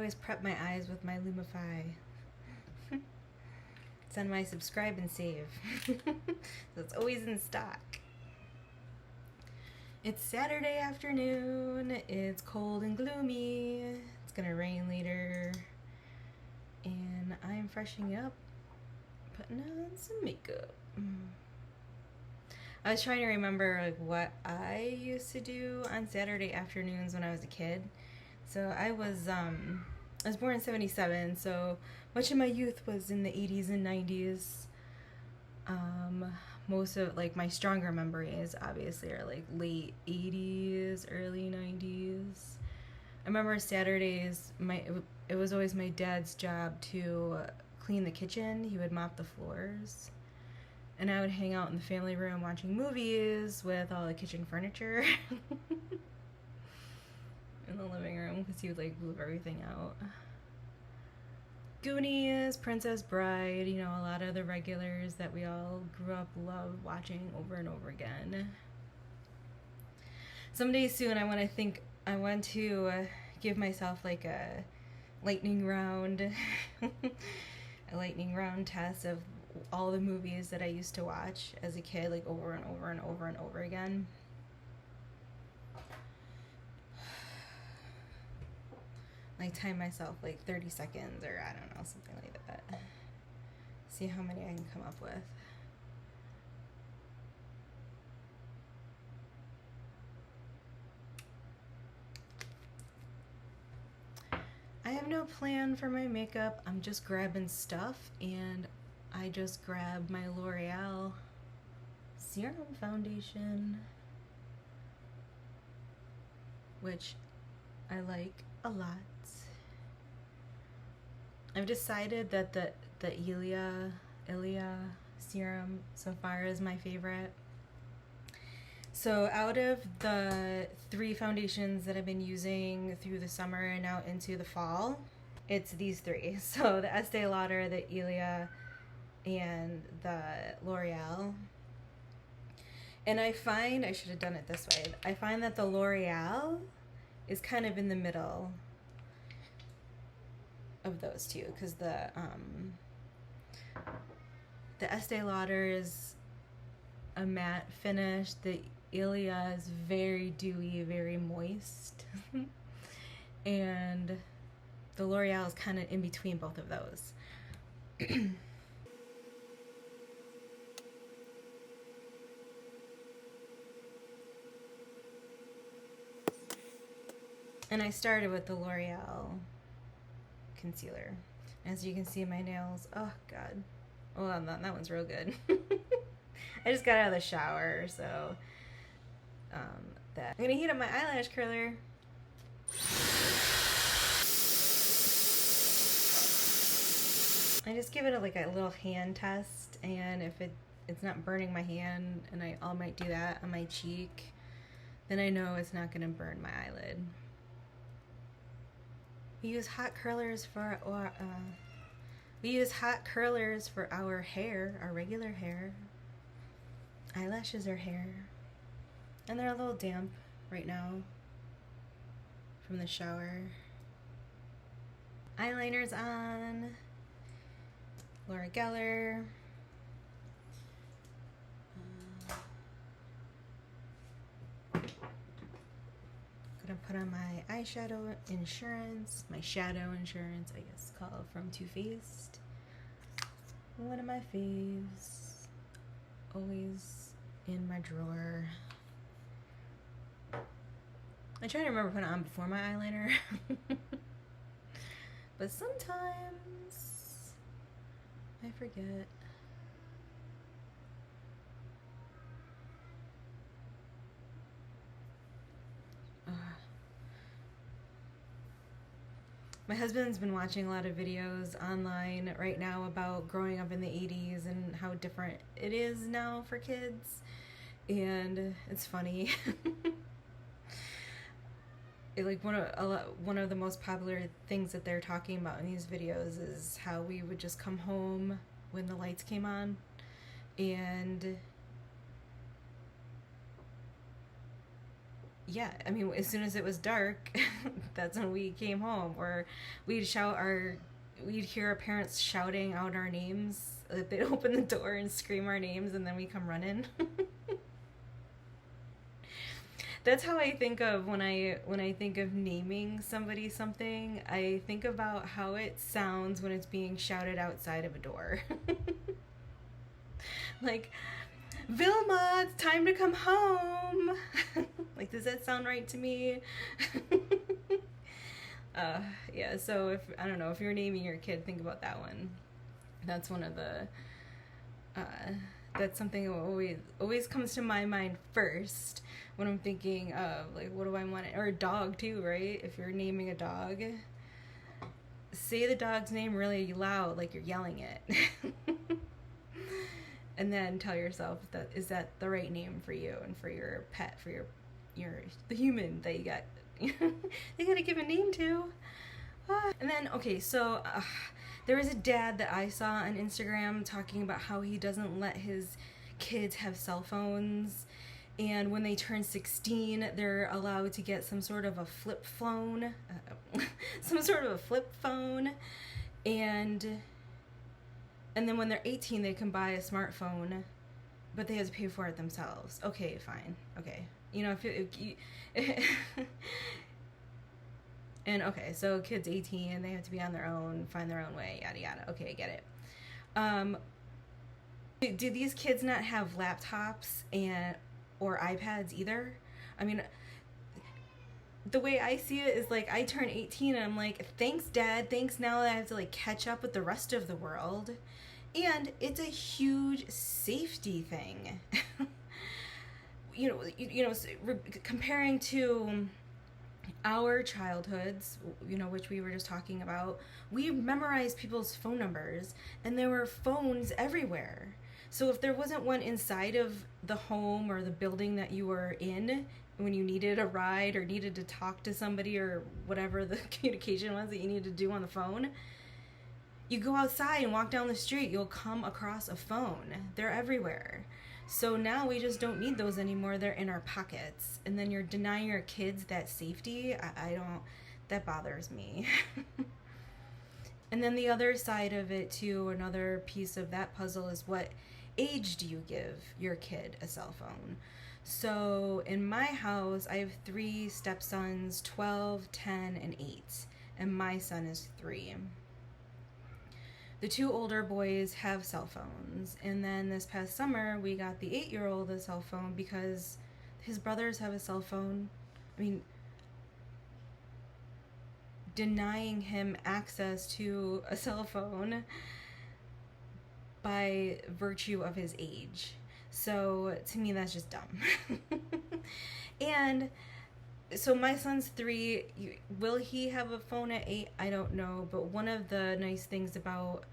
always prep my eyes with my Lumify. It's on my subscribe and save. So it's always in stock. It's Saturday afternoon. It's cold and gloomy. It's gonna rain later. And I'm freshening up, putting on some makeup. I was trying to remember like what I used to do on Saturday afternoons when I was a kid. So I was born in '77, so much of my youth was in the '80s and '90s. Most of like my stronger memories obviously are like late '80s, early '90s. I remember Saturdays, it was always my dad's job to clean the kitchen. He would mop the floors. And I would hang out in the family room watching movies with all the kitchen furniture in the living room because he would like move everything out. Goonies, Princess Bride, you know, a lot of the regulars that we all grew up loved watching over and over again. Someday soon I want to give myself like a lightning round a lightning round test of all the movies that I used to watch as a kid, like over and over and over and over again. Like time myself like 30 seconds or I don't know, something like that. See how many I can come up with. I have no plan for my makeup. I'm just grabbing stuff, and I just grabbed my L'Oreal Serum Foundation, which I like a lot. I've decided that the Ilia serum so far is my favorite. So out of the 3 foundations that I've been using through the summer and out into the fall, it's these 3. So the Estee Lauder, the Ilia, and the L'Oreal. And I find, I should have done it this way, I find that the L'Oreal is kind of in the middle of those two, because the Estee Lauder is a matte finish, the Ilia is very dewy, very moist, and the L'Oreal is kind of in between both of those. And I started with the L'Oreal concealer. As you can see, my nails, oh god, well, that one's real good. I just got out of the shower, so that I'm gonna heat up my eyelash curler. I just give it a little hand test, and if it's not burning my hand, and I might do that on my cheek, then I know it's not gonna burn my eyelid. We use hot curlers for our hair, our regular hair. Eyelashes are hair, and they're a little damp right now from the shower. Eyeliner's on. Laura Geller. Gonna put on my eyeshadow insurance, my shadow insurance, I guess, called from Too Faced. One of my faves, always in my drawer. I try to remember putting it on before my eyeliner, but sometimes I forget. My husband's been watching a lot of videos online right now about growing up in the 80s and how different it is now for kids. And it's funny. One of the most popular things that they're talking about in these videos is how we would just come home when the lights came on, and yeah, I mean, as soon as it was dark, that's when we came home. Or we'd shout our, we'd hear our parents shouting out our names. Like they'd open the door and scream our names, and then we come running. That's how I think of when I think of naming somebody something. I think about how it sounds when it's being shouted outside of a door. Like, Vilma, it's time to come home. Like, does that sound right to me? Yeah, so if, I don't know, if you're naming your kid, think about that one. That's one of the, uh, that's something that always comes to my mind first when I'm thinking of, like, what do I want, or a dog too, right? If you're naming a dog, say the dog's name really loud, like you're yelling it. And then tell yourself, that is that the right name for you and for your pet, for your the human that you got. You gotta give a name to. And then, okay, so there was a dad that I saw on Instagram talking about how he doesn't let his kids have cell phones, and when they turn 16 they're allowed to get some sort of a flip phone, some sort of a flip phone, and then when they're 18 they can buy a smartphone, but they have to pay for it themselves. Okay, fine. Okay, you know, if you and okay, so kids 18, they have to be on their own, find their own way, yada yada. Okay, I get it. Do these kids not have laptops and or iPads either? I mean, the way I see it is like I turn 18 and I'm like, thanks, Dad. Thanks. Now that I have to like catch up with the rest of the world, and it's a huge safety thing. Comparing to our childhoods, which we were just talking about, we memorized people's phone numbers, and there were phones everywhere. So if there wasn't one inside of the home or the building that you were in when you needed a ride or needed to talk to somebody or whatever the communication was that you needed to do on the phone, you go outside and walk down the street, you'll come across a phone. They're everywhere. So now we just don't need those anymore. They're in our pockets. And then you're denying your kids that safety. I don't, that bothers me. And then the other side of it too, another piece of that puzzle is, what age do you give your kid a cell phone? So in my house, I have 3 stepsons, 12, 10, and 8. And my son is 3. The 2 older boys have cell phones. And then this past summer, we got the 8-year-old a cell phone because his brothers have a cell phone. I mean, denying him access to a cell phone by virtue of his age. So to me, that's just dumb. And so my son's 3. Will he have a phone at 8? I don't know. But one of the nice things about,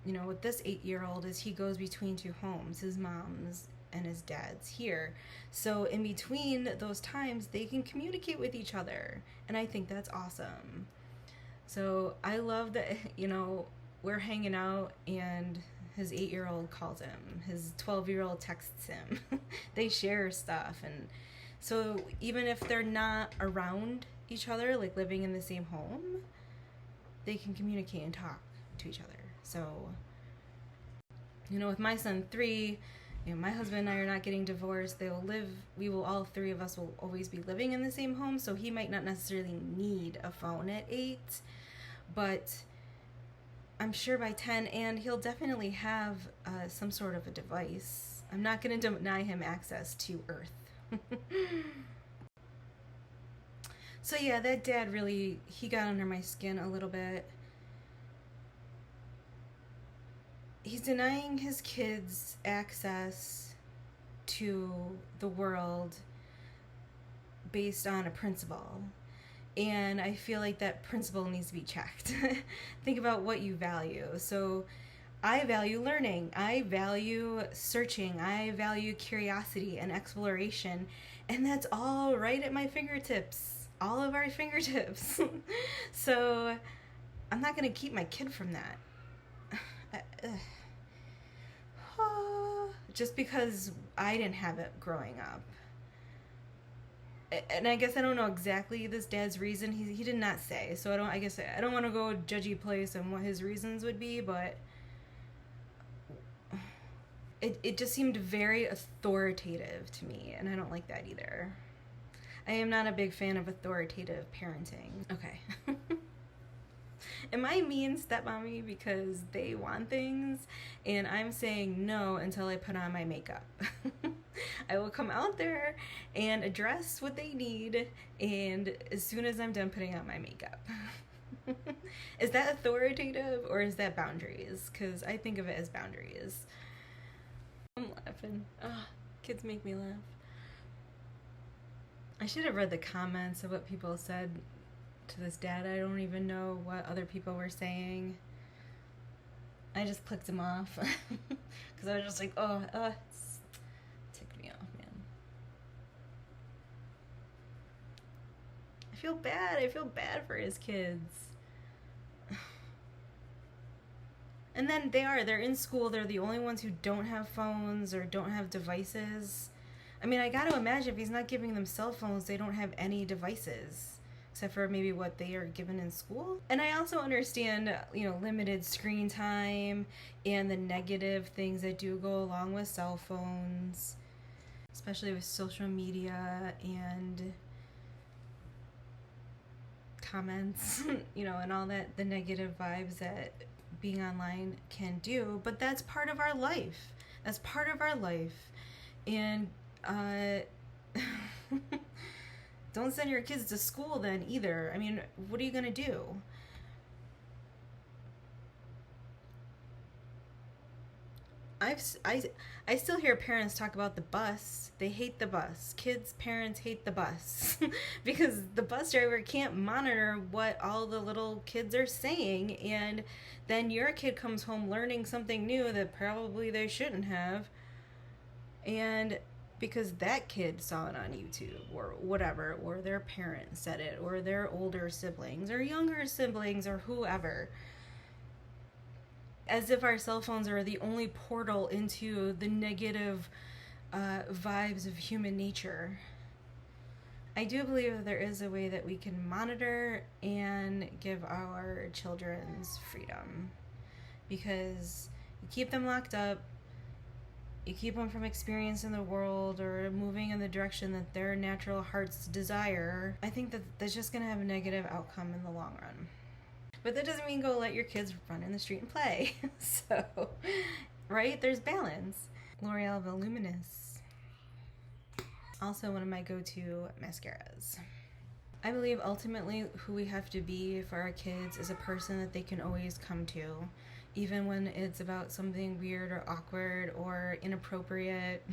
with this 8-year-old is he goes between 2 homes, his mom's and his dad's here. So in between those times, they can communicate with each other. And I think that's awesome. So I love that, we're hanging out and his 8-year-old calls him. His 12-year-old texts him. They share stuff. And so even if they're not around each other, like living in the same home, they can communicate and talk to each other. So, with my son 3, my husband and I are not getting divorced. All 3 of us will always be living in the same home. So he might not necessarily need a phone at 8, but I'm sure by 10, and he'll definitely have some sort of a device. I'm not going to deny him access to Earth. So yeah, that dad really, he got under my skin a little bit. He's denying his kids access to the world based on a principle. And I feel like that principle needs to be checked. Think about what you value. So I value learning. I value searching. I value curiosity and exploration. And that's all right at my fingertips. All of our fingertips. So I'm not going to keep my kid from that. Just because I didn't have it growing up. and I guess I don't know exactly this dad's reason. He did not say, so I guess I don't want to go judgy place on what his reasons would be, but it just seemed very authoritative to me, and I don't like that either. I am not a big fan of authoritative parenting. Okay. Am I mean stepmommy because they want things and I'm saying no until I put on my makeup? I will come out there and address what they need, and as soon as I'm done putting on my makeup. Is that authoritative or is that boundaries? Because I think of it as boundaries. I'm laughing. Oh, kids make me laugh. I should have read the comments of what people said to this dad. I don't even know what other people were saying. I just clicked them off because I was just like, it's ticked me off, man. I feel bad for his kids. And then they're in school, they're the only ones who don't have phones or don't have devices. I mean, I gotta imagine if he's not giving them cell phones, they don't have any devices. Except for maybe what they are given in school. And I also understand, limited screen time and the negative things that do go along with cell phones, especially with social media and comments, and all that, the negative vibes that being online can do. But that's part of our life. That's part of our life. And, don't send your kids to school then either. I mean, what are you gonna do? I still hear parents talk about the bus. They hate the bus. Kids' parents hate the bus because the bus driver can't monitor what all the little kids are saying, and then your kid comes home learning something new that probably they shouldn't have, and because that kid saw it on YouTube or whatever, or their parents said it, or their older siblings or younger siblings or whoever. As if our cell phones are the only portal into the negative vibes of human nature. I do believe that there is a way that we can monitor and give our children's freedom, because you keep them locked up, you keep them from experiencing the world or moving in the direction that their natural hearts desire. I think that that's just going to have a negative outcome in the long run. But that doesn't mean go let your kids run in the street and play. So, right? There's balance. L'Oreal Voluminous. Also one of my go-to mascaras. I believe ultimately who we have to be for our kids is a person that they can always come to, even when it's about something weird or awkward or inappropriate,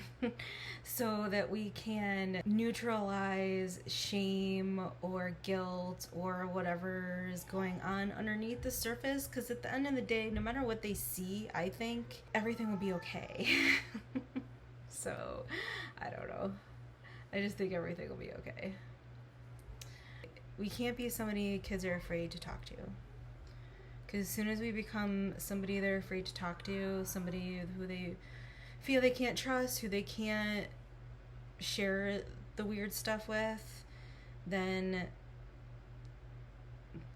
so that we can neutralize shame or guilt or whatever is going on underneath the surface. Because at the end of the day, no matter what they see, I think everything will be okay. So, I don't know. I just think everything will be okay. We can't be somebody kids are afraid to talk to. Because as soon as we become somebody they're afraid to talk to, somebody who they feel they can't trust, who they can't share the weird stuff with, then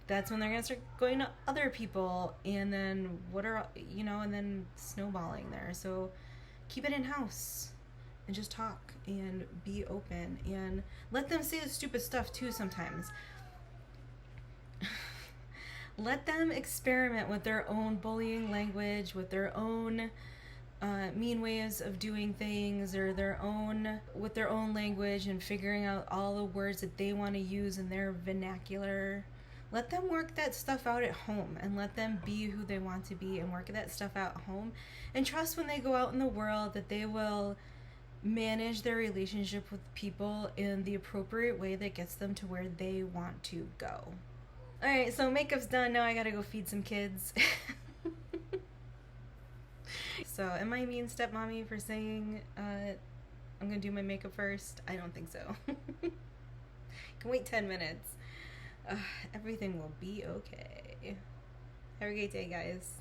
that's when they're going to start going to other people, and then and then snowballing there. So keep it in-house and just talk and be open and let them say the stupid stuff too sometimes. Let them experiment with their own bullying language, with their own mean ways of doing things, or with their own language, and figuring out all the words that they want to use in their vernacular. Let them work that stuff out at home, and let them be who they want to be and work that stuff out at home. And trust when they go out in the world that they will manage their relationship with people in the appropriate way that gets them to where they want to go. Alright, so makeup's done. Now I gotta go feed some kids. So, am I mean stepmommy for saying I'm gonna do my makeup first? I don't think so. Can wait 10 minutes. Everything will be okay. Have a great day, guys.